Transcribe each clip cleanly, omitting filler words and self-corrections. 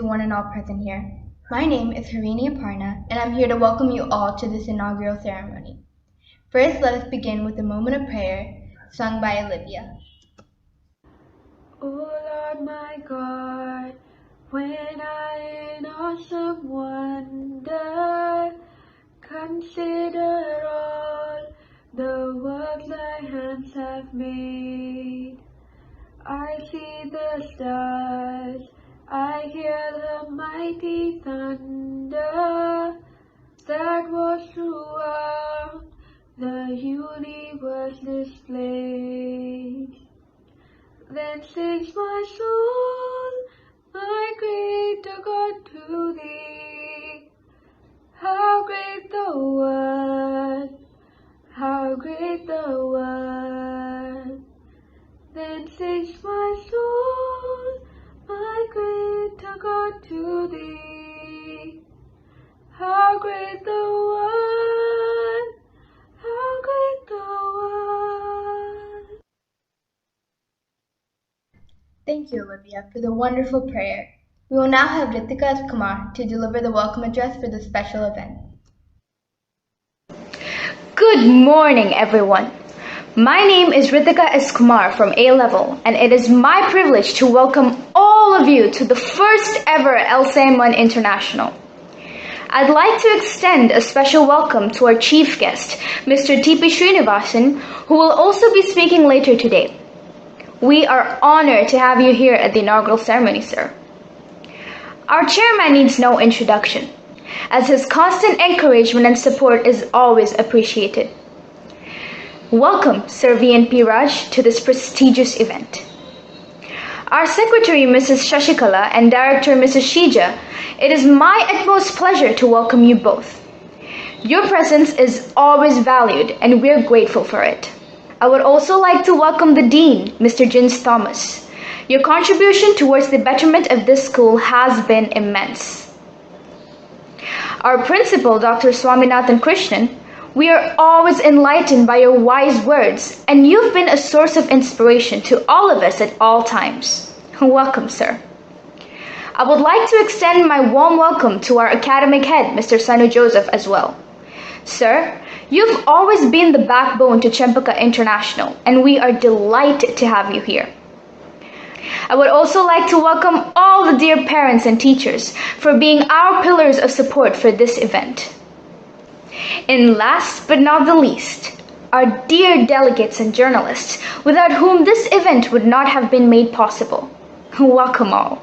to one and all present here. My name is Harini Aparna, and I'm here to welcome you all to this inaugural ceremony. First, let us begin with a moment of prayer, sung by Olivia. O Lord my God, when I in awesome wonder consider all the work thy hands have made, I see the stars, I hear the mighty thunder that was throughout the universe displayed. Then sings my soul, my Creator God, to thee. How great thou art, how great thou art. Then sings my soul, my Creator God, to thee. How great thou art, how great thou art. Thank you, Olivia, for the wonderful prayer. We will now have Ritika S. Kumar to deliver the welcome address for this special event. Good morning, everyone. My name is Ritika S. Kumar from A Level, and it is my privilege to welcome all of you to the first ever LCIMUN International. I'd like to extend a special welcome to our chief guest, Mr. T.P. Sreenivasan, who will also be speaking later today. We are honored to have you here at the inaugural ceremony, sir. Our chairman needs no introduction, as his constant encouragement and support is always appreciated. Welcome, Sir VNP Raj, to this prestigious event. Our Secretary, Mrs. Shashikala, and Director, Mrs. Shija, it is my utmost pleasure to welcome you both. Your presence is always valued, and we're grateful for it. I would also like to welcome the Dean, Mr. Jins Thomas. Your contribution towards the betterment of this school has been immense. Our Principal, Dr. Swaminathan Krishnan, we are always enlightened by your wise words, and you've been a source of inspiration to all of us at all times. Welcome, sir. I would like to extend my warm welcome to our academic head, Mr. Sanu Joseph, as well. Sir, you've always been the backbone to Chempaka International, and we are delighted to have you here. I would also like to welcome all the dear parents and teachers for being our pillars of support for this event. And last but not the least, our dear delegates and journalists, without whom this event would not have been made possible. Welcome all.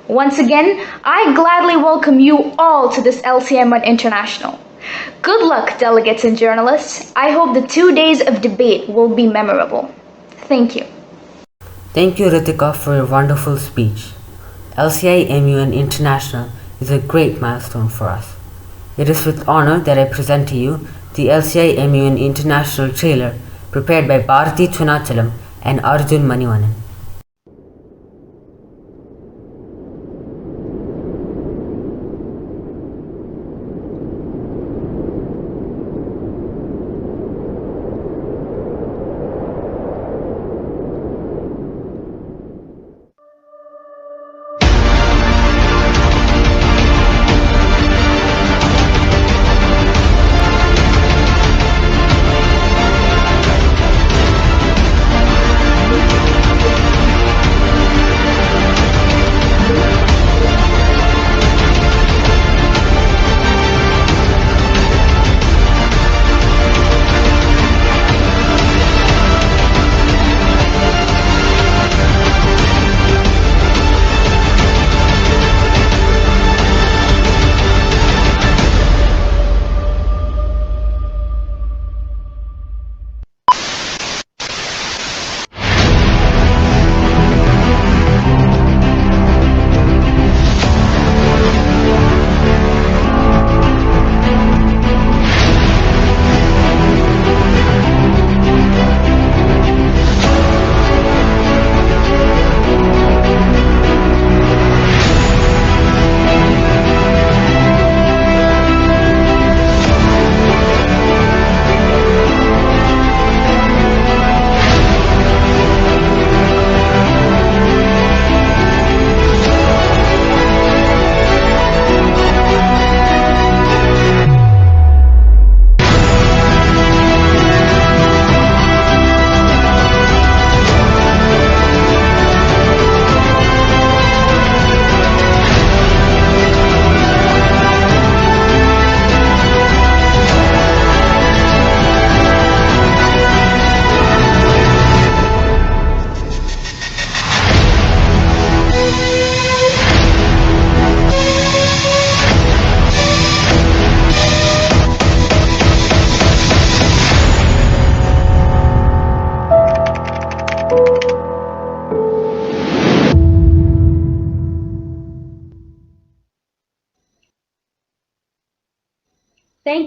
Once again, I gladly welcome you all to this LCIMUN International. Good luck, delegates and journalists. I hope the 2 days of debate will be memorable. Thank you. Thank you, Ritika, for your wonderful speech. LCIMUN International is a great milestone for us. It is with honor that I present to you the LCIMUN International trailer prepared by Bharati Chunachalam and Arjun Manivanan.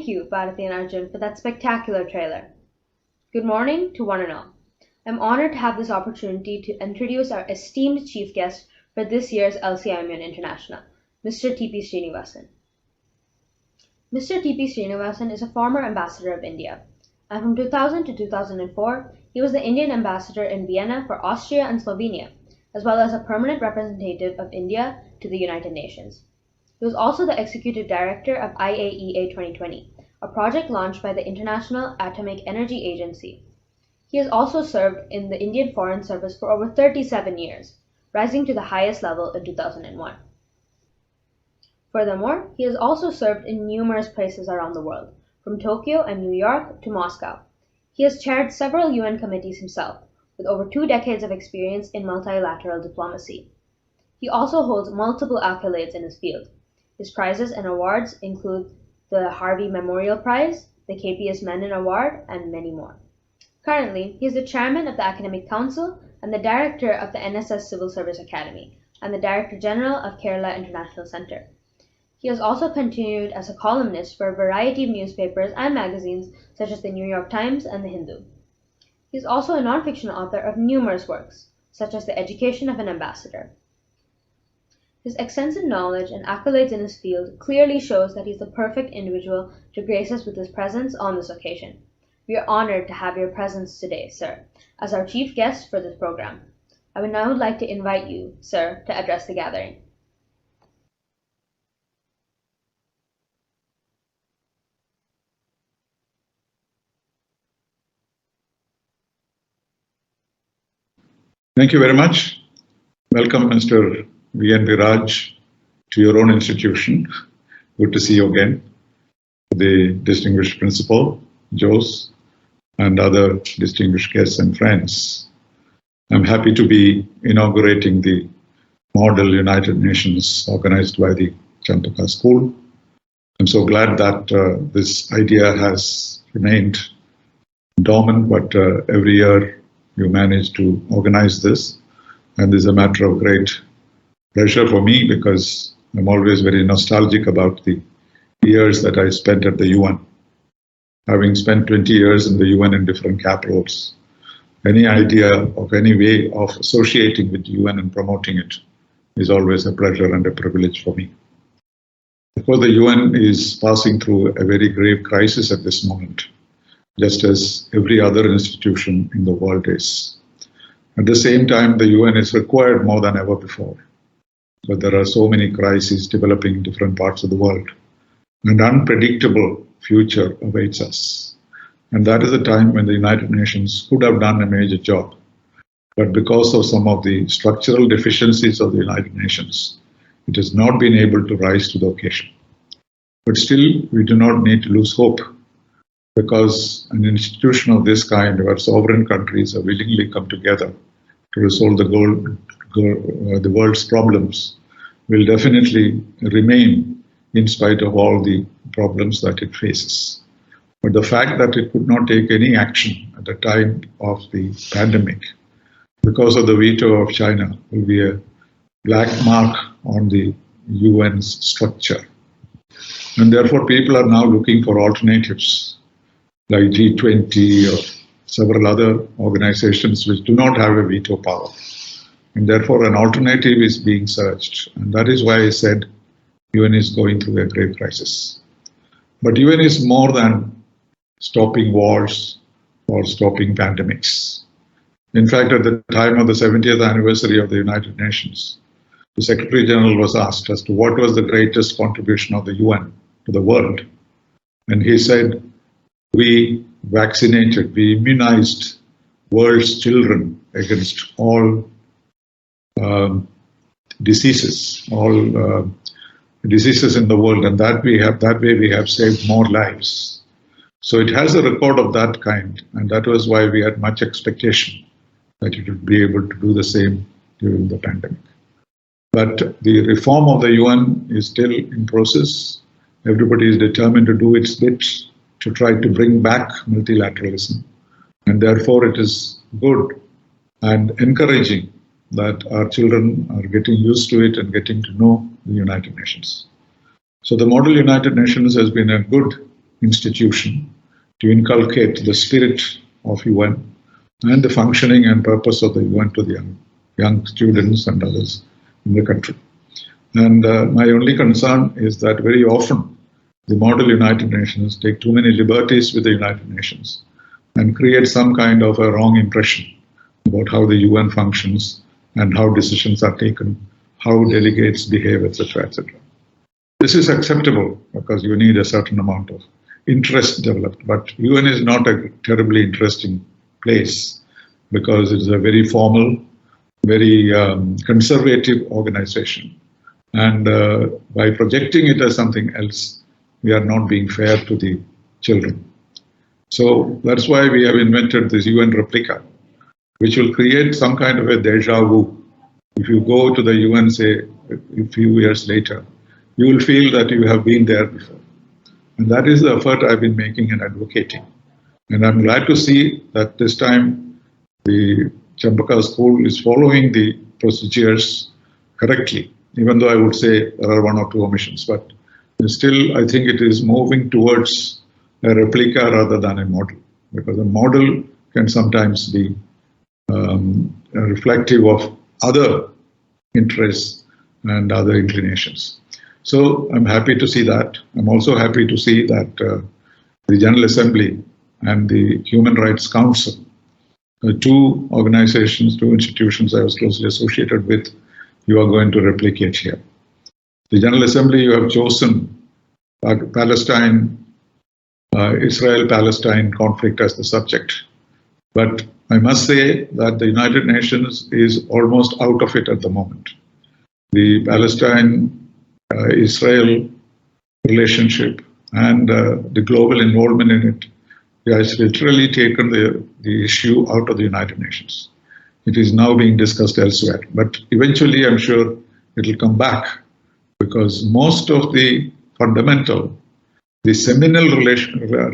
Thank you, Bharati and Arjun, for that spectacular trailer. Good morning to one and all. I'm honored to have this opportunity to introduce our esteemed chief guest for this year's LCIMUN International, Mr. T.P. Sreenivasan. Mr. T.P. Sreenivasan is a former ambassador of India, and from 2000 to 2004, he was the Indian ambassador in Vienna for Austria and Slovenia, as well as a permanent representative of India to the United Nations. He was also the executive director of IAEA 2020, a project launched by the International Atomic Energy Agency. He has also served in the Indian Foreign Service for over 37 years, rising to the highest level in 2001. Furthermore, he has also served in numerous places around the world, from Tokyo and New York to Moscow. He has chaired several UN committees himself, with over 2 decades of experience in multilateral diplomacy. He also holds multiple accolades in his field. His prizes and awards include the Harvey Memorial Prize, the KPS Menon Award, and many more. Currently, he is the chairman of the Academic Council and the director of the NSS Civil Service Academy, and the Director General of Kerala International Centre. He has also continued as a columnist for a variety of newspapers and magazines such as the New York Times and the Hindu. He is also a non-fiction author of numerous works, such as The Education of an Ambassador. His extensive knowledge and accolades in his field clearly shows that he is the perfect individual to grace us with his presence on this occasion. We are honored to have your presence today, sir, as our chief guest for this program. I would now like to invite you, sir, to address the gathering. Thank you very much. Welcome, Mr. V.N. Viraj, to your own institution. Good to see you again. The distinguished principal, Jose, and other distinguished guests and friends. I'm happy to be inaugurating the Model United Nations organized by the Chempaka School. I'm so glad that this idea has remained dormant, but every year you manage to organize this. And this is a matter of great pleasure for me because I'm always very nostalgic about the years that I spent at the UN. Having spent 20 years in the UN in different capitals, any idea of any way of associating with the UN and promoting it is always a pleasure and a privilege for me. Of course, the UN is passing through a very grave crisis at this moment, just as every other institution in the world is. At the same time, the UN is required more than ever before. But there are so many crises developing in different parts of the world. An unpredictable future awaits us. And that is a time when the United Nations could have done a major job. But because of some of the structural deficiencies of the United Nations, it has not been able to rise to the occasion. But still, we do not need to lose hope, because an institution of this kind, where sovereign countries have willingly come together to resolve the world's problems, will definitely remain in spite of all the problems that it faces. But the fact that it could not take any action at the time of the pandemic because of the veto of China will be a black mark on the UN's structure. And therefore people are now looking for alternatives like G20 or several other organizations which do not have a veto power. And therefore an alternative is being searched. And that is why I said UN is going through a grave crisis. But UN is more than stopping wars or stopping pandemics. In fact, at the time of the 70th anniversary of the United Nations, the Secretary General was asked as to what was the greatest contribution of the UN to the world. And he said, we vaccinated, we immunized world's children against all diseases in the world, and that way we have saved more lives. So it has a record of that kind, and that was why we had much expectation that it would be able to do the same during the pandemic. But the reform of the UN is still in process. Everybody is determined to do its bit to try to bring back multilateralism, and therefore it is good and encouraging that our children are getting used to it and getting to know the United Nations. So the Model United Nations has been a good institution to inculcate the spirit of UN and the functioning and purpose of the UN to the young students and others in the country. And my only concern is that very often the model United Nations take too many liberties with the United Nations and create some kind of a wrong impression about how the UN functions and how decisions are taken, how delegates behave, etc., etc. This is acceptable because you need a certain amount of interest developed, but UN is not a terribly interesting place because it's a very formal, very conservative organization. And by projecting it as something else, we are not being fair to the children. So that's why we have invented this UN replica, which will create some kind of a deja vu. If you go to the UN, say, a few years later, you will feel that you have been there before. And that is the effort I've been making and advocating. And I'm glad to see that this time the Chempaka school is following the procedures correctly, even though I would say there are one or two omissions. But still, I think it is moving towards a replica rather than a model, because a model can sometimes be reflective of other interests and other inclinations. So I'm happy to see that. I'm also happy to see that the General Assembly and the Human Rights Council, two organizations, two institutions I was closely associated with, you are going to replicate here. The General Assembly, you have chosen Palestine, Israel-Palestine conflict as the subject. But I must say that the United Nations is almost out of it at the moment. The Palestine-Israel relationship and the global involvement in it has literally taken the issue out of the United Nations. It is now being discussed elsewhere. But eventually, I'm sure it will come back, because most of the fundamental, the seminal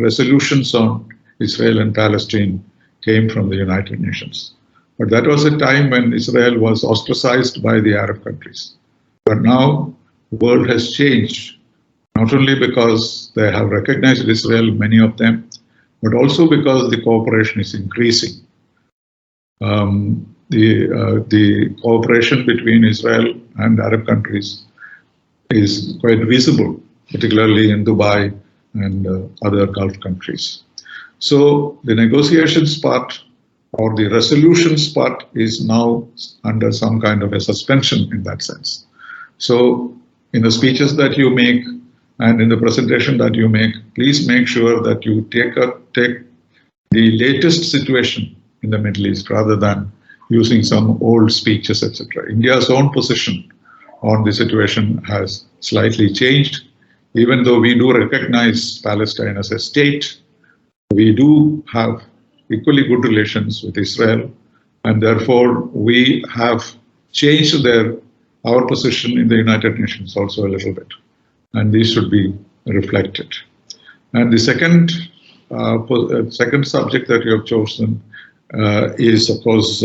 resolutions on Israel and Palestine came from the United Nations. But that was a time when Israel was ostracized by the Arab countries. But now the world has changed, not only because they have recognized Israel, many of them, but also because the cooperation is increasing. The cooperation between Israel and Arab countries is quite visible, particularly in Dubai and other Gulf countries. So the negotiations part or the resolutions part is now under some kind of a suspension in that sense. So in the speeches that you make and in the presentation that you make, please make sure that you take the latest situation in the Middle East rather than using some old speeches, etc. India's own position on the situation has slightly changed. Even though we do recognize Palestine as a state, we do have equally good relations with Israel, and therefore we have changed our position in the United Nations also a little bit, and these should be reflected. And the second subject that you have chosen is, of course,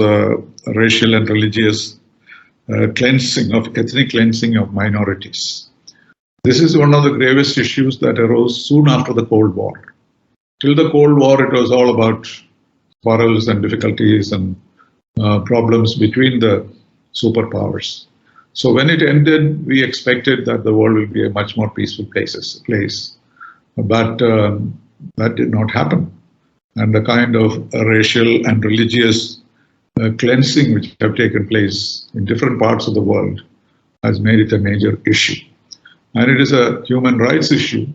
racial and religious ethnic cleansing of minorities. This is one of the gravest issues that arose soon after the Cold War. Till the Cold War, it was all about quarrels and difficulties and problems between the superpowers. So when it ended, we expected that the world will be a much more peaceful place. But that did not happen. And the kind of racial and religious cleansing which have taken place in different parts of the world has made it a major issue. And it is a human rights issue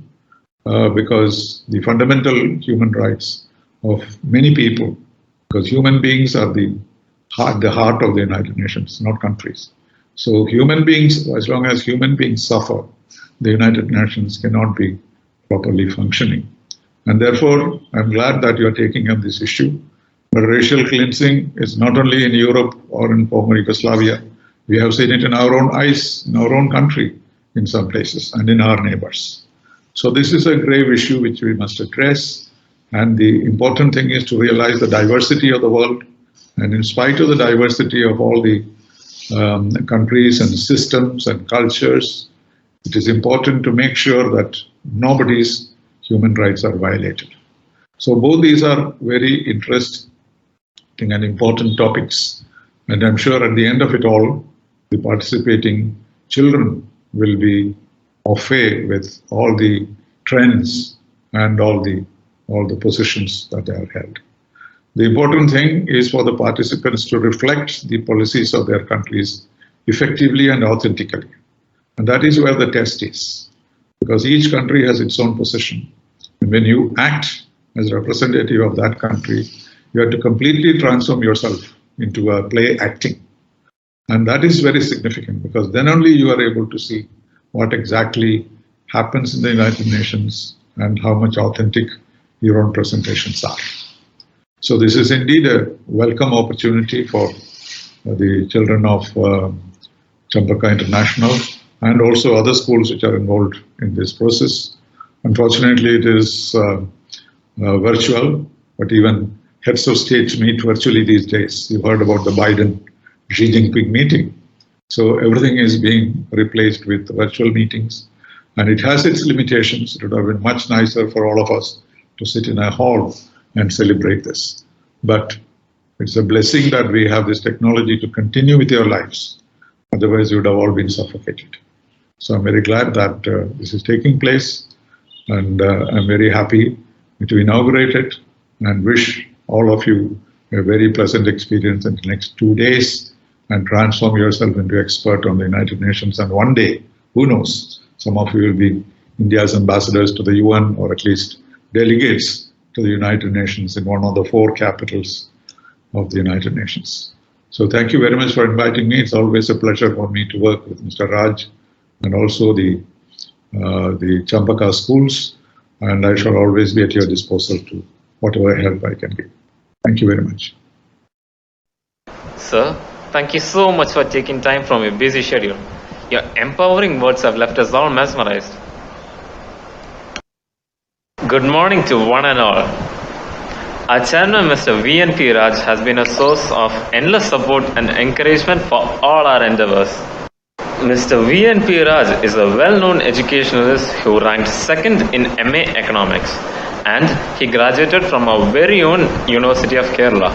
because the fundamental human rights of many people, because human beings are the heart of the United Nations, not countries. So human beings, as long as human beings suffer, the United Nations cannot be properly functioning. And therefore, I'm glad that you are taking up this issue. But racial cleansing is not only in Europe or in former Yugoslavia. We have seen it in our own eyes, in our own country, in some places, and in our neighbors. So this is a grave issue which we must address. And the important thing is to realize the diversity of the world. And in spite of the diversity of all the countries and systems and cultures, it is important to make sure that nobody's human rights are violated. So both these are very interesting and important topics. And I'm sure at the end of it all, the participating children will be au fait with all the trends and all the positions that are held. The important thing is for the participants to reflect the policies of their countries effectively and authentically. And that is where the test is, because each country has its own position. And when you act as a representative of that country, you have to completely transform yourself into a play acting. And that is very significant, because then only you are able to see what exactly happens in the United Nations and how much authentic your own presentations are. So this is indeed a welcome opportunity for the children of Chempaka International and also other schools which are involved in this process. Unfortunately, it is virtual, but even heads of states meet virtually these days. You heard about the Biden-Xi Jinping meeting. So everything is being replaced with virtual meetings, and it has its limitations. It would have been much nicer for all of us to sit in a hall and celebrate this. But it's a blessing that we have this technology to continue with your lives. Otherwise, you would have all been suffocated. So I'm very glad that this is taking place, and I'm very happy to inaugurate it and wish all of you a very pleasant experience in the next 2 days and transform yourself into expert on the United Nations. And one day, who knows, some of you will be India's ambassadors to the UN, or at least delegates to the United Nations in one of the 4 capitals of the United Nations. So thank you very much for inviting me. It's always a pleasure for me to work with Mr. Raj and also the Chempaka schools, and I shall always be at your disposal to whatever help I can give. Thank you very much. Sir, thank you so much for taking time from your busy schedule. Your empowering words have left us all mesmerized. Good morning to one and all. Our chairman, Mr. VNP Raj, has been a source of endless support and encouragement for all our endeavors. Mr. VNP Raj is a well-known educationalist who ranked second in MA Economics, and he graduated from our very own University of Kerala.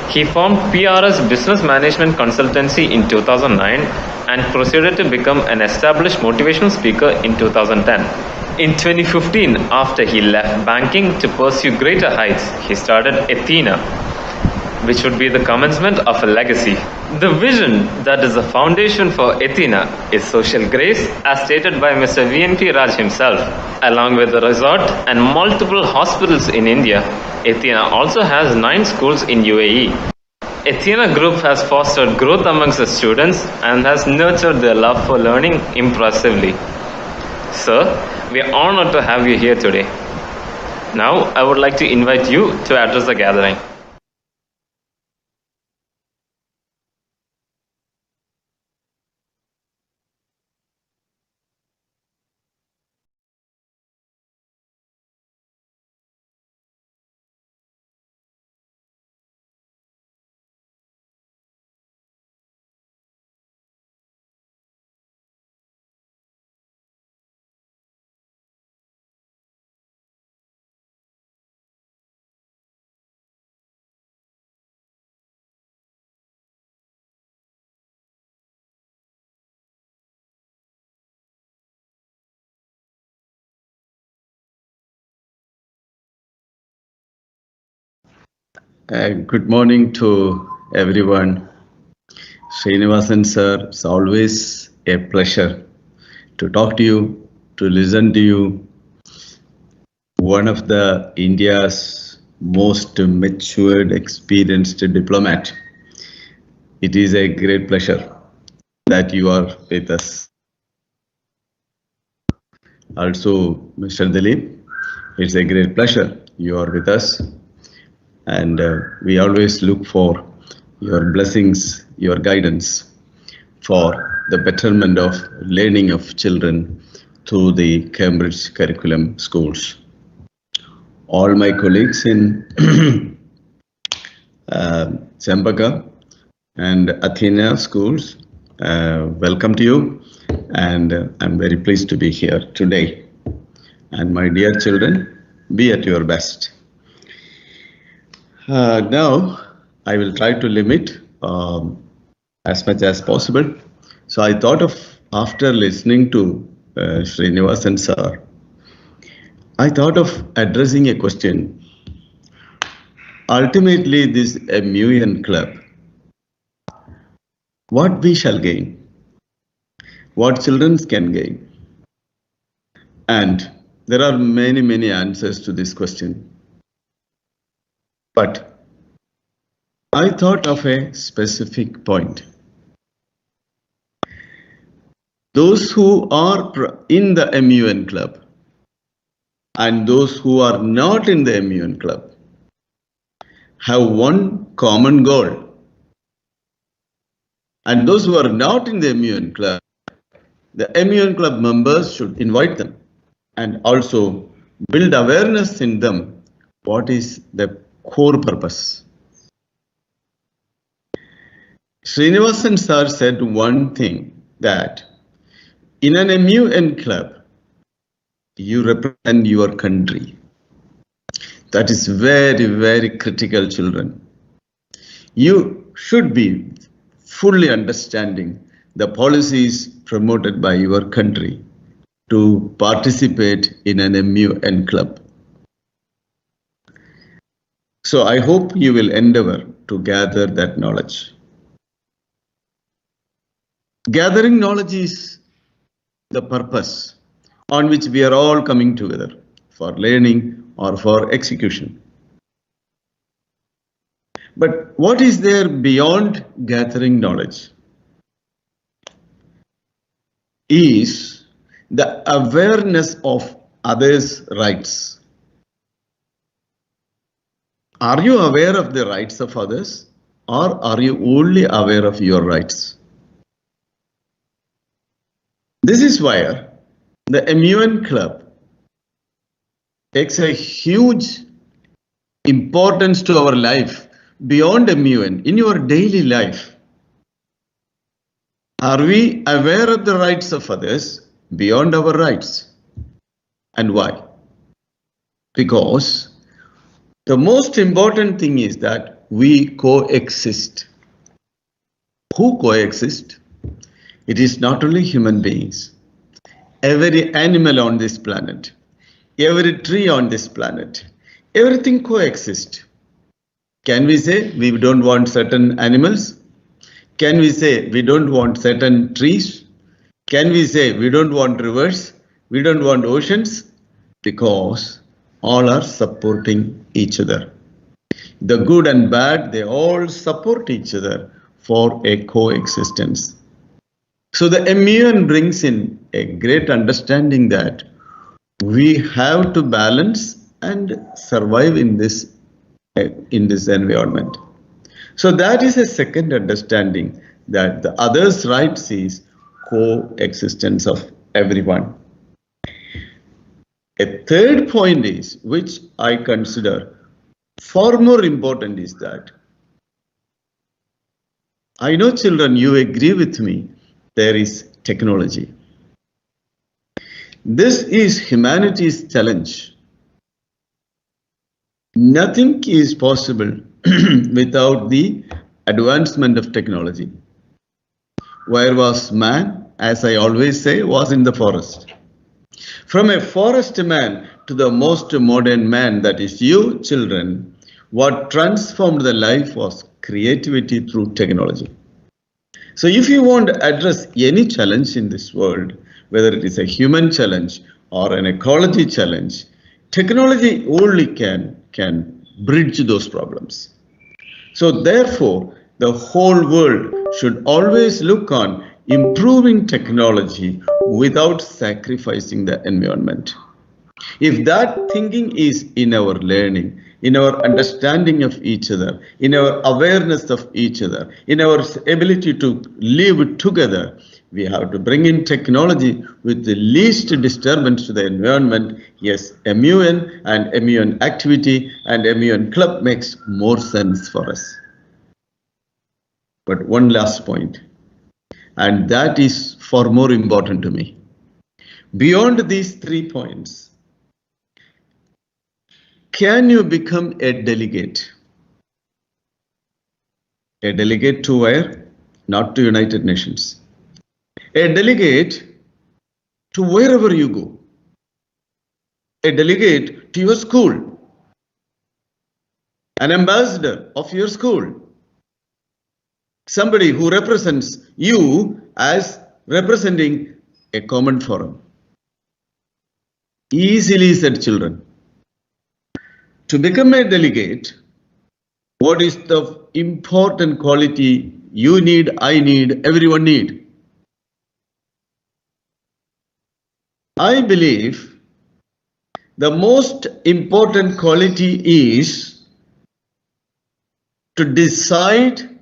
He formed PRS Business Management Consultancy in 2009 and proceeded to become an established motivational speaker in 2010. In 2015, after he left banking to pursue greater heights, he started Athena, which would be the commencement of a legacy. The vision that is the foundation for Athena is social grace, as stated by Mr. VNP Raj himself. Along with the resort and multiple hospitals in India, Athena also has 9 schools in UAE. Athena Group has fostered growth amongst the students and has nurtured their love for learning impressively. Sir, we are honored to have you here today. Now, I would like to invite you to address the gathering. Good morning to everyone. Sreenivasan sir, it's always a pleasure to talk to you, to listen to you. One of the India's most matured, experienced diplomat. It is a great pleasure that you are with us. Also, Mr. Dilip, it's a great pleasure you are with us. And we always look for your blessings, your guidance for the betterment of learning of children through the Cambridge curriculum schools. All my colleagues in Chempaka and Athena schools, welcome to you, and I'm very pleased to be here today. And my dear children, be at your best. Now, I will try to limit as much as possible. So I thought of, after listening to Sreenivasan sir, I thought of addressing a question. Ultimately, this MUN club, what we shall gain, what children can gain. And there are many, many answers to this question. But I thought of a specific point. Those who are in the MUN club and those who are not in the MUN club have one common goal. And those who are not in the MUN club, the MUN club members should invite them and also build awareness in them what is the core purpose. Sreenivasan sir said one thing, that in an MUN club, you represent your country. That is very, very critical, children. You should be fully understanding the policies promoted by your country to participate in an MUN club. So I hope you will endeavor to gather that knowledge. Gathering knowledge is the purpose on which we are all coming together for learning or for execution. But what is there beyond gathering knowledge is the awareness of others' rights. Are you aware of the rights of others, or are you only aware of your rights? This is why the MUN club takes a huge importance to our life beyond MUN, in your daily life. Are we aware of the rights of others beyond our rights? And why? Because the most important thing is that we coexist. Who coexist? It is not only human beings. Every animal on this planet, every tree on this planet, everything coexists. Can we say we don't want certain animals? Can we say we don't want certain trees? Can we say we don't want rivers? We don't want oceans? Because all are supporting each other. The good and bad, they all support each other for a coexistence. So the MUN brings in a great understanding that we have to balance and survive in this environment. So that is a second understanding, that the others' rights is coexistence of everyone. A third point is, which I consider far more important, is that I know, children, you agree with me, there is technology. This is humanity's challenge. Nothing is possible without the advancement of technology. Where was man? As I always say, was in the forest. From a forest man to the most modern man, that is you, children, what transformed the life was creativity through technology. So if you want to address any challenge in this world, whether it is a human challenge or an ecology challenge, technology only can bridge those problems. So therefore, the whole world should always look on improving technology without sacrificing the environment. If that thinking is in our learning, in our understanding of each other, in our awareness of each other, in our ability to live together, we have to bring in technology with the least disturbance to the environment. Yes, MUN and MUN activity and MUN club makes more sense for us. But one last point, and that is far more important to me. Beyond these 3 points, can you become a delegate? A delegate to where? Not to United Nations. A delegate to wherever you go. A delegate to your school. An ambassador of your school. Somebody who represents you as representing a common forum. Easily said, children. To become a delegate, what is the important quality you need, I need, everyone need? I believe the most important quality is to decide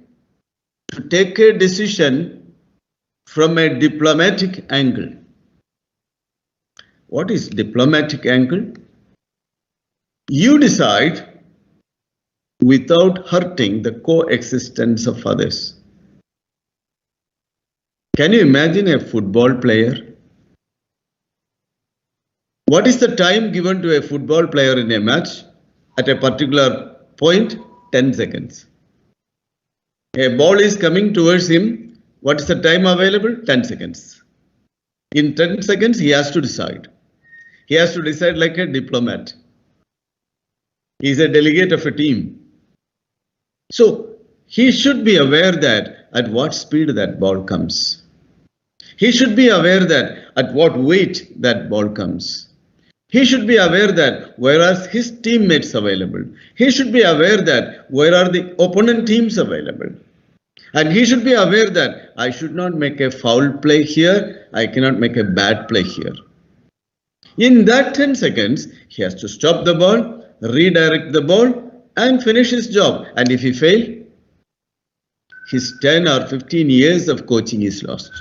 to take a decision from a diplomatic angle. What is diplomatic angle? You decide without hurting the coexistence of others. Can you imagine a football player? What is the time given to a football player in a match? At a particular point, 10 seconds. A ball is coming towards him. What is the time available? 10 seconds. In 10 seconds, he has to decide. He has to decide like a diplomat. He is a delegate of a team. So he should be aware that at what speed that ball comes. He should be aware that at what weight that ball comes. He should be aware that where are his teammates available. He should be aware that where are the opponent teams available. And he should be aware that I should not make a foul play here. I cannot make a bad play here. In that 10 seconds, he has to stop the ball, redirect the ball, and finish his job. And if he fails, his 10 or 15 years of coaching is lost.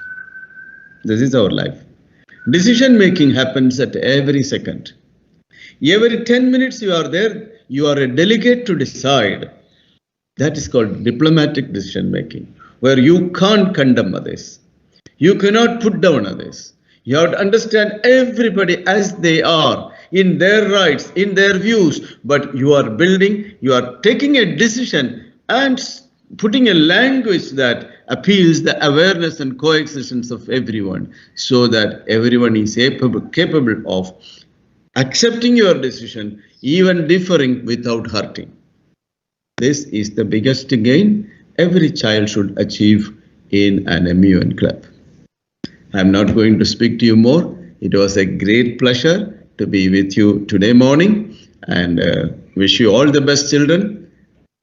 This is our life. Decision making happens at every second. Every 10 minutes you are there, you are a delegate to decide. That is called diplomatic decision making, where you can't condemn others. You cannot put down others. You have to understand everybody as they are, in their rights, in their views, but you are building, you are taking a decision and putting a language that appeals the awareness and coexistence of everyone, so that everyone is capable of accepting your decision, even differing without hurting. This is the biggest gain every child should achieve in an MUN club. I am not going to speak to you more. It was a great pleasure to be with you today morning, and wish you all the best, children.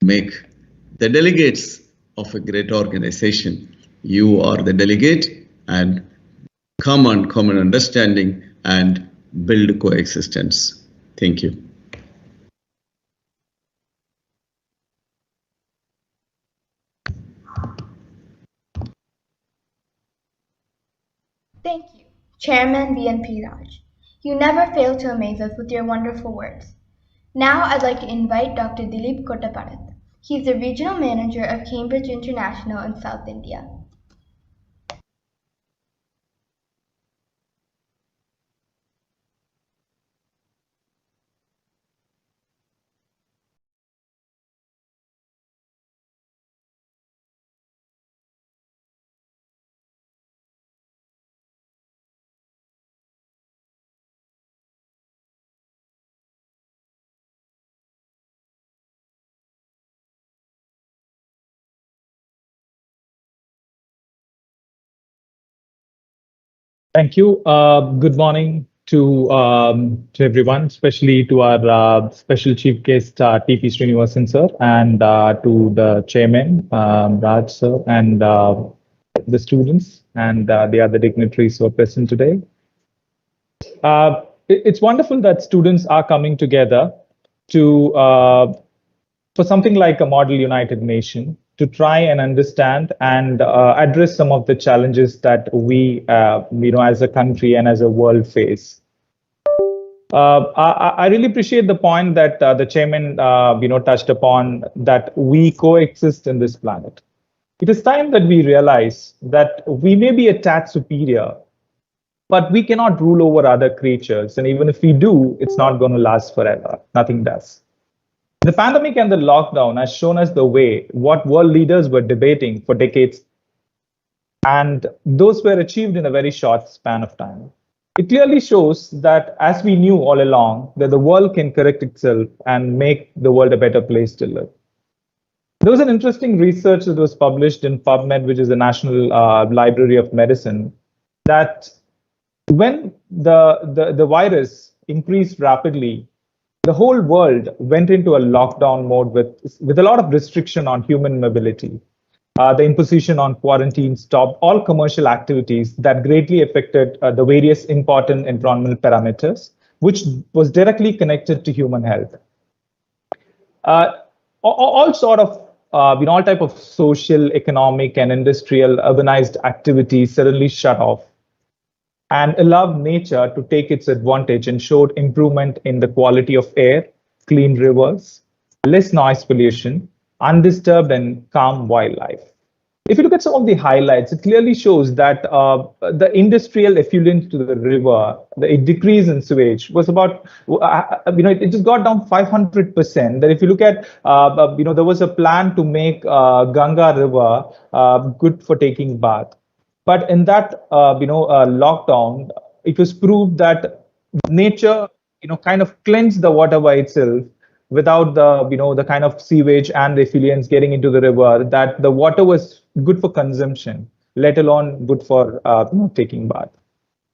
Make the delegates of a great organization. You are the delegate, and come on common understanding and build coexistence. Thank you. Thank you, Chairman VNP Raj. You never fail to amaze us with your wonderful words. Now I'd like to invite Dr. Dilip Kottaparat. He's the Regional Manager of Cambridge International in South India. Thank you. Good morning to everyone, especially to our special chief guest, TP Sreenivasan sir, and to the chairman, Raj sir, and the students and the other dignitaries who are present today. It's wonderful that students are coming together to for something like a model United Nation, to try and understand and address some of the challenges that we, as a country and as a world face. I really appreciate the point that the chairman, touched upon, that we coexist in this planet. It is time that we realize that we may be a tad superior, but we cannot rule over other creatures. And even if we do, it's not going to last forever. Nothing does. The pandemic and the lockdown has shown us the way what world leaders were debating for decades, and those were achieved in a very short span of time. It clearly shows that, as we knew all along, that the world can correct itself and make the world a better place to live. There was an interesting research that was published in PubMed, which is the National Library of Medicine, that when the virus increased rapidly, the whole world went into a lockdown mode with a lot of restriction on human mobility. The imposition on quarantine stopped all commercial activities that greatly affected the various important environmental parameters, which was directly connected to human health. All sort of all type of social, economic, and industrial urbanized activities suddenly shut off and allowed nature to take its advantage and showed improvement in the quality of air, clean rivers, less noise pollution, undisturbed and calm wildlife. If you look at some of the highlights, it clearly shows that the industrial effluent to the river, the decrease in sewage was about, it just got down 500%. That if you look at, there was a plan to make Ganga River good for taking bath. But in that, lockdown, it was proved that nature, kind of cleansed the water by itself without the kind of sewage and the effluents getting into the river, that the water was good for consumption, let alone good for taking bath.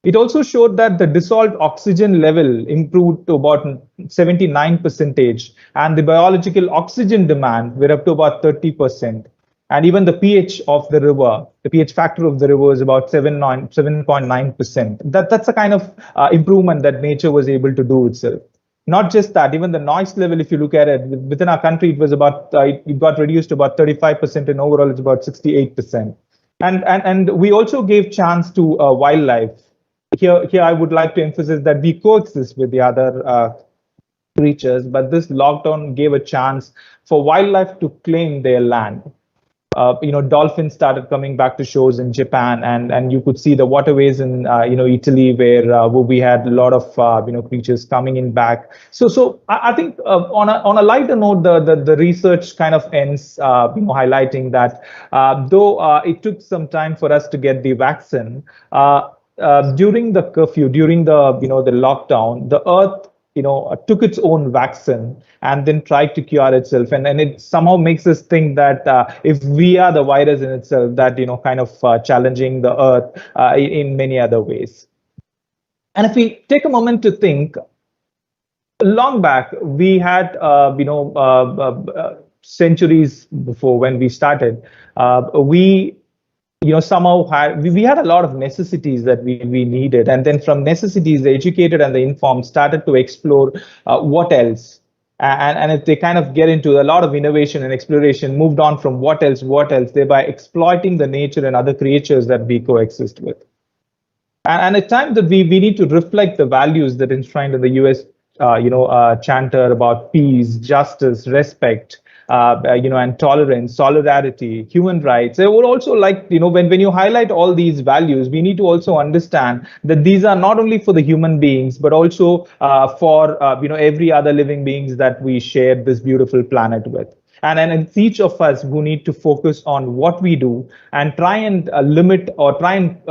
It also showed that the dissolved oxygen level improved to about 79%, and the biological oxygen demand were up to about 30%. And even the pH of the river, the pH factor of the river is about 7.9%. That's a kind of improvement that nature was able to do itself. Not just that, even the noise level, if you look at it, within our country, it was about, it got reduced to about 35%, and overall it's about 68%. And we also gave chance to wildlife. Here I would like to emphasize that we coexist with the other creatures, but this lockdown gave a chance for wildlife to claim their land. Dolphins started coming back to shores in Japan, and you could see the waterways in Italy, where we had a lot of creatures coming in back. So I think on a lighter note, the research kind of ends highlighting that though it took some time for us to get the vaccine, during the curfew, during the the lockdown, the Earth took its own vaccine and then tried to cure itself. And it somehow makes us think that if we are the virus in itself, that, kind of challenging the Earth in many other ways. And if we take a moment to think, long back, we had, centuries before when we started, we somehow we had a lot of necessities that we needed. And then from necessities, the educated and the informed started to explore what else. And if they kind of get into a lot of innovation and exploration, moved on from what else, thereby exploiting the nature and other creatures that we coexist with. And at times that we need to reflect the values that enshrined in the US, chanter about peace, justice, respect, and tolerance, solidarity, human rights. I would also like, when you highlight all these values, we need to also understand that these are not only for the human beings, but also for, every other living beings that we share this beautiful planet with. And it's each of us who need to focus on what we do and try and limit or try and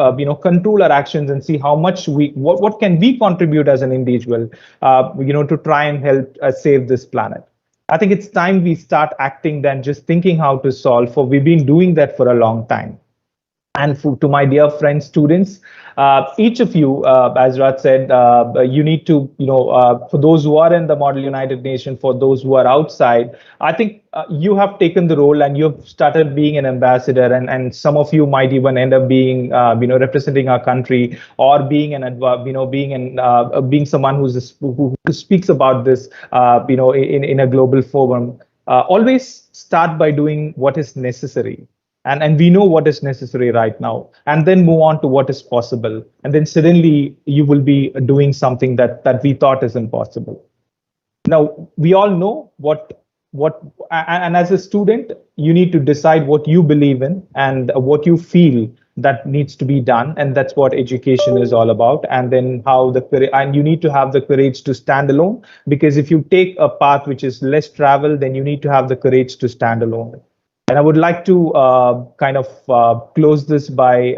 control our actions and see how much what can we contribute as an individual, to try and help save this planet. I think it's time we start acting than just thinking how to solve, for we've been doing that for a long time. And to my dear friends, students, each of you, as Raj said, you need to, for those who are in the Model United Nation, for those who are outside, I think you have taken the role and you've started being an ambassador, and some of you might even end up being, representing our country, or being being someone who speaks about this, in a global forum. Always start by doing what is necessary. And we know what is necessary right now, and then move on to what is possible. And then suddenly you will be doing something that we thought is impossible. Now, we all know and as a student, you need to decide what you believe in and what you feel that needs to be done, and that's what education is all about. And then and you need to have the courage to stand alone, because if you take a path which is less traveled, then you need to have the courage to stand alone. And I would like to close this by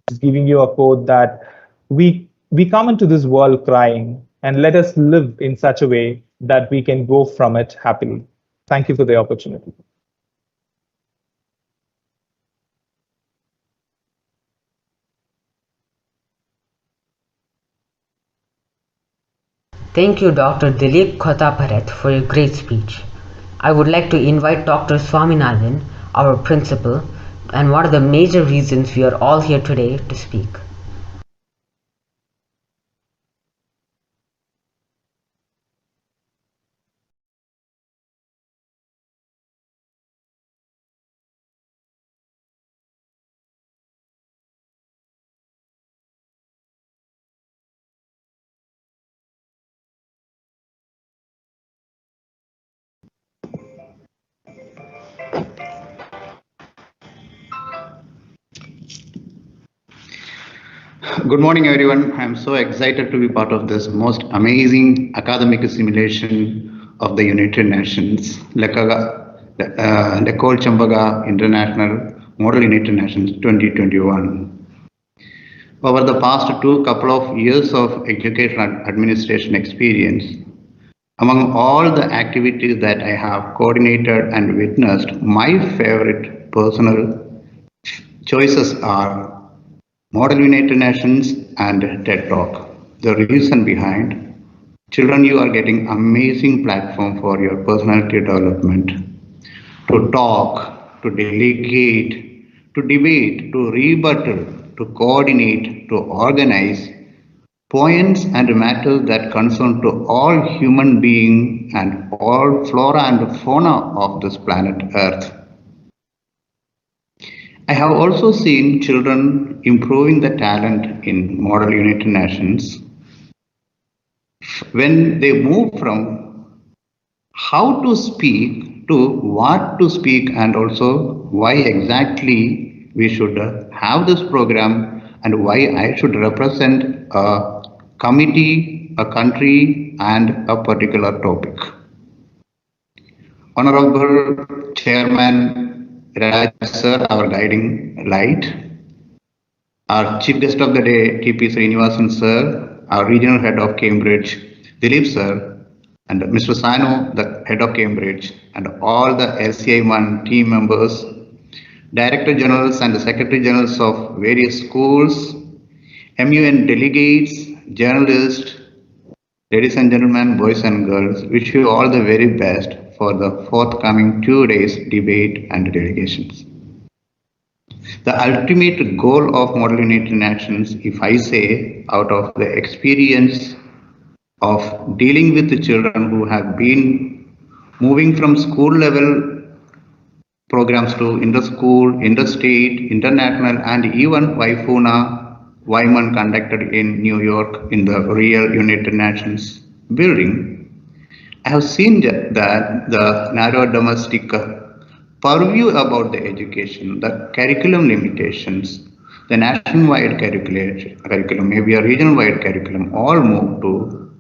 just giving you a quote that we come into this world crying, and let us live in such a way that we can go from it happily. Thank you for the opportunity. Thank you, Dr. Dilip Khotaparat, for your great speech. I would like to invite Dr. Swaminathan, our principal, and one of the major reasons we are all here today to speak. Good morning, everyone. I'm so excited to be part of this most amazing academic simulation of the United Nations, Lecole Chempaka International Model United Nations 2021. Over the past couple of years of education administration experience, among all the activities that I have coordinated and witnessed, my favorite personal choices are Model United Nations and TED Talk. The reason behind, children, you are getting amazing platform for your personality development, to talk, to delegate, to debate, to rebuttal, to coordinate, to organize points and matters that concern to all human beings and all flora and fauna of this planet Earth. I have also seen children improving the talent in Model United Nations when they move from how to speak to what to speak, and also why exactly we should have this program and why I should represent a committee, a country, and a particular topic. Honorable Chairman Raj sir, our guiding light, our chief guest of the day, TP Sreenivasan sir, our regional head of Cambridge, Dilip sir, and Mr. Sanu, the head of Cambridge, and all the LCIMUN team members, director generals and the secretary generals of various schools, MUN delegates, journalists, ladies and gentlemen, boys and girls, wish you all the very best for the forthcoming 2 days debate and delegations. The ultimate goal of Model United Nations, if I say, out of the experience of dealing with the children who have been moving from school level programs to inter-school, interstate, international, and even YMUN conducted in New York in the real United Nations building, I have seen that the narrow domestic purview about the education, the curriculum limitations, the nationwide curriculum, maybe a region-wide curriculum, all move to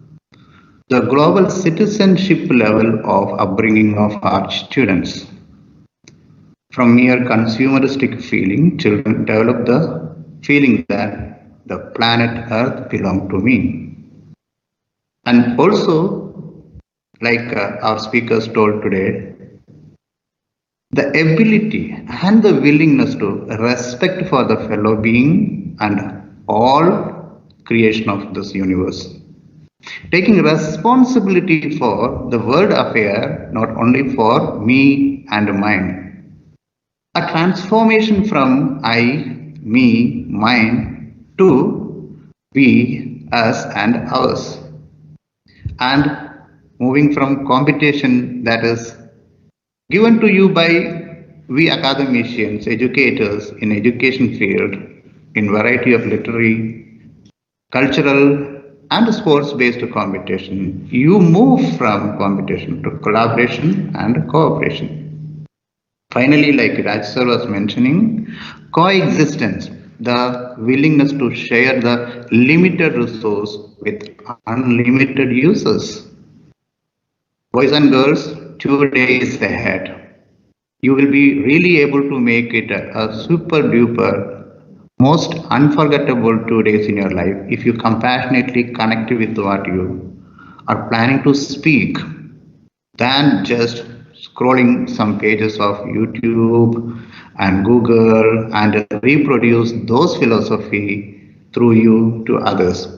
the global citizenship level of upbringing of our students. From mere consumeristic feeling, children develop the feeling that the planet Earth belongs to me. And also, like our speakers told today, the ability and the willingness to respect for the fellow being and all creation of this universe. Taking responsibility for the world affair, not only for me and mine. A transformation from I, me, mine to we, us and ours. And moving from competition that is given to you by we academicians, educators in education field, in variety of literary, cultural and sports-based competition, you move from competition to collaboration and cooperation. Finally, like Raj sir was mentioning, coexistence, the willingness to share the limited resource with unlimited users. Boys and girls, 2 days ahead. You will be really able to make it a super duper, most unforgettable 2 days in your life if you compassionately connect with what you are planning to speak than just scrolling some pages of YouTube and Google and reproduce those philosophy through you to others.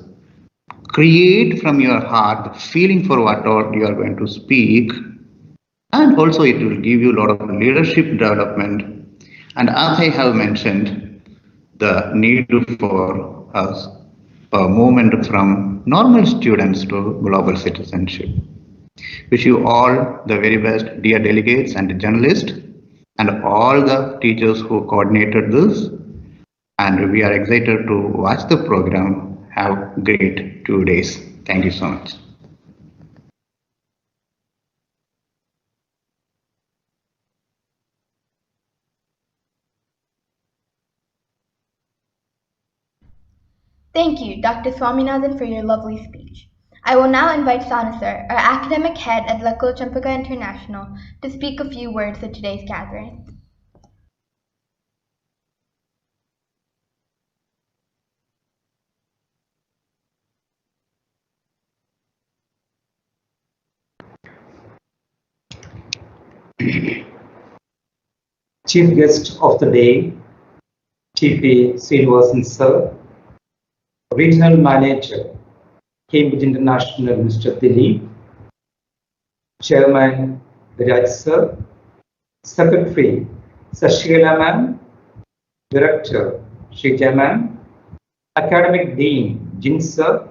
Create from your heart the feeling for what all you are going to speak, and also it will give you a lot of leadership development. And as I have mentioned, the need for us a movement from normal students to global citizenship. Wish you all the very best, dear delegates and journalists, and all the teachers who coordinated this. And we are excited to watch the program. Have great 2 days. Thank you so much. Thank you, Dr. Swaminathan, for your lovely speech. I will now invite Sana Sir, our academic head at Lecole Chempaka International, to speak a few words at today's gathering. Chief guest of the day, TP Sreenivasan Sir, Regional Manager, Cambridge International, Mr. Thettalil, Chairman Raj Sir, Secretary Sashila Ma'am, Director Shrija Ma'am, Academic Dean Jin Sir,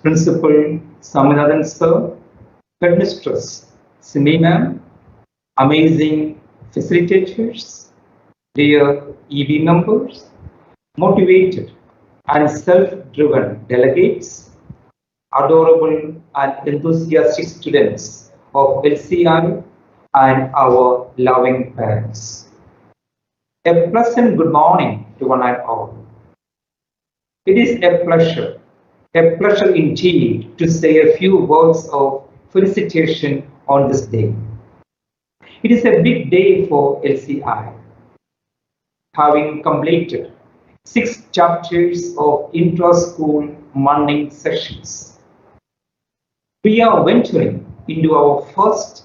Principal Swaminathan Sir, Headmistress Simi Ma'am, amazing facilitators, dear EB members, motivated and self-driven delegates, adorable and enthusiastic students of LCI, and our loving parents. A pleasant good morning to one and all. It is a pleasure indeed to say a few words of felicitation on this day. It is a big day for LCI, having completed 6 chapters of intra-school morning sessions. We are venturing into our first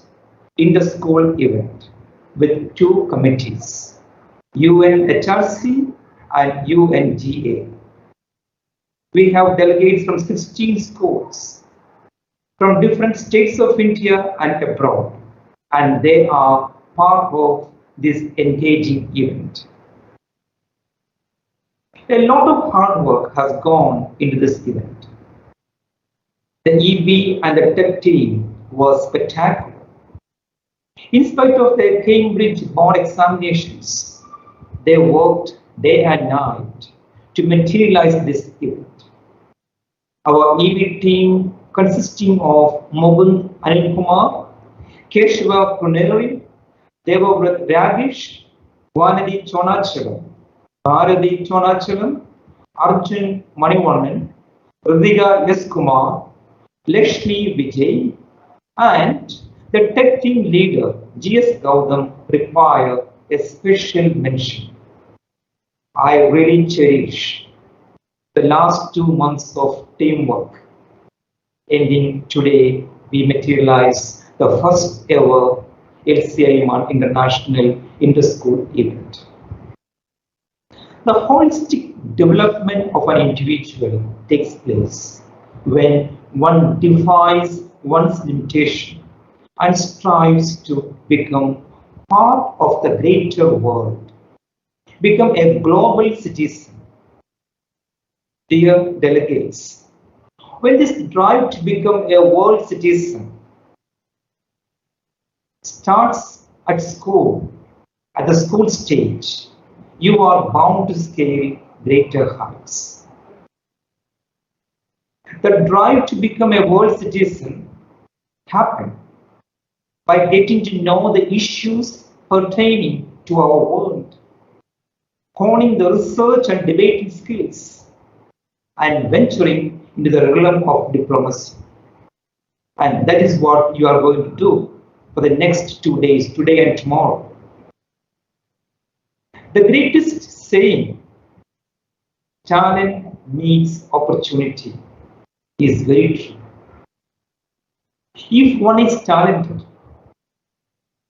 inter-school event with 2 committees, UNHRC and UNGA. We have delegates from 16 schools, from different states of India and abroad, and they are part of this engaging event. A lot of hard work has gone into this event. The EB and the tech team was spectacular. In spite of their Cambridge board examinations, they worked day and night to materialize this event. Our EB team, consisting of Mukund Anilkumar, Keshava Puneri, Devavrat Ragish, Vanadi Chonachalam, Bharati Chonachalam, Arjun Manivanan, Radhika S. Kumar, Lakshmi Vijay, and the tech team leader G.S. Gautam require a special mention. I really cherish the last 2 months of teamwork. Ending today, we materialize the first ever LCIMUN International Inter-School event. The holistic development of an individual takes place when one defies one's limitation and strives to become part of the greater world, become a global citizen. Dear delegates, when this drive to become a world citizen starts at school, at the school stage, you are bound to scale greater heights. The drive to become a world citizen happened by getting to know the issues pertaining to our world, honing the research and debating skills, and venturing into the realm of diplomacy. And that is what you are going to do for the next 2 days, today and tomorrow. The greatest saying, talent meets opportunity, is very true. If one is talented,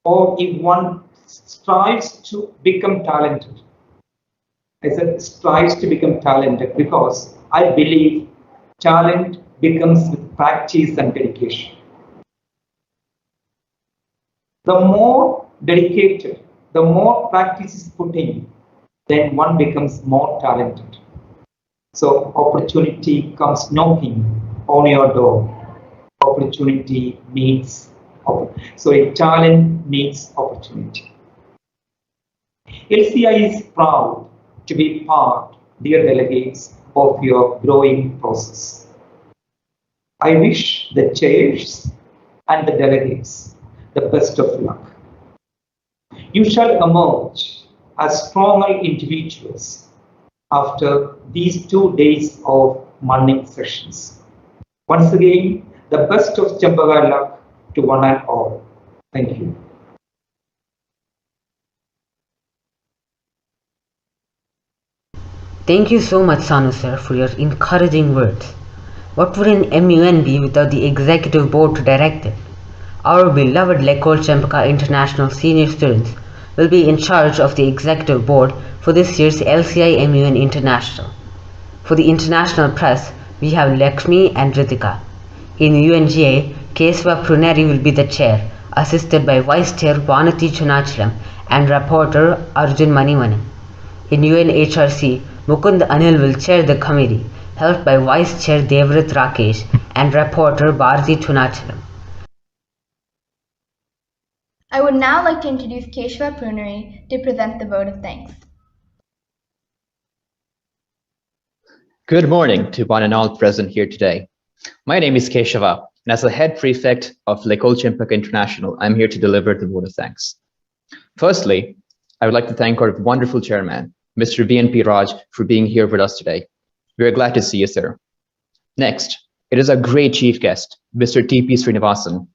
or if one strives to become talented, I said strives to become talented because I believe talent becomes with practice and dedication. The more dedicated, the more practice is put in, then one becomes more talented. So opportunity comes knocking on your door. Opportunity meets so a talent needs opportunity. LCI is proud to be part, dear delegates, of your growing process. I wish the chairs and the delegates the best of luck. You shall emerge as stronger individuals after these 2 days of morning sessions. Once again, the best of Chempaka luck to one and all. Thank you. Thank you so much, Sanu sir, for your encouraging words. What would an MUN be without the executive board to direct it? Our beloved Lecole Chempaka International senior students will be in charge of the executive board for this year's LCIMUN International. For the international press, we have Lakshmi and Ritika. In UNGA, Kesava Pruneri will be the chair, assisted by Vice Chair Vanati Chunachalam and Rapporteur Arjun Manivanan. In UNHRC, Mukund Anil will chair the committee, helped by Vice Chair Devrat Rakesh and Rapporteur Bharati Chunachalam. I would now like to introduce Kesava Pruneri to present the vote of thanks. Good morning to one and all present here today. My name is Keshava, and as the head prefect of Lecole Chempaka International, I'm here to deliver the vote of thanks. Firstly, I would like to thank our wonderful chairman, Mr. VNP Raj, for being here with us today. We are glad to see you, sir. Next, it is our great chief guest, Mr. TP Sreenivasan.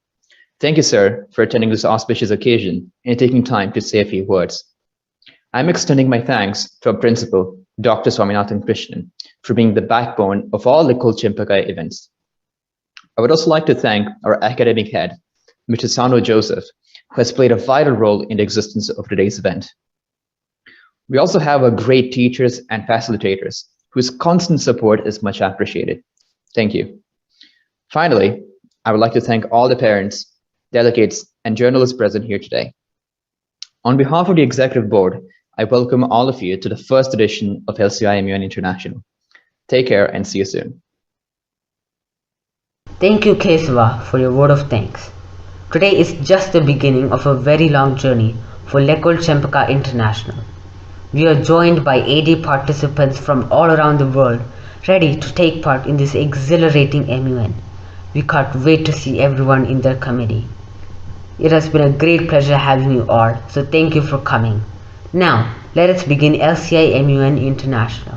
Thank you, sir, for attending this auspicious occasion and taking time to say a few words. I'm extending my thanks to our principal, Dr. Swaminathan Krishnan, for being the backbone of all Lecole Chempaka events. I would also like to thank our academic head, Mr. Sanu Joseph, who has played a vital role in the existence of today's event. We also have our great teachers and facilitators, whose constant support is much appreciated. Thank you. Finally, I would like to thank all the parents, delegates, and journalists present here today. On behalf of the executive board, I welcome all of you to the first edition of LCIMUN International. Take care and see you soon. Thank you, Kesava, for your word of thanks. Today is just the beginning of a very long journey for Lecole Chempaka International. We are joined by 80 participants from all around the world, ready to take part in this exhilarating MUN. We can't wait to see everyone in their committee. It has been a great pleasure having you all, so thank you for coming. Now, let us begin LCIMUN International.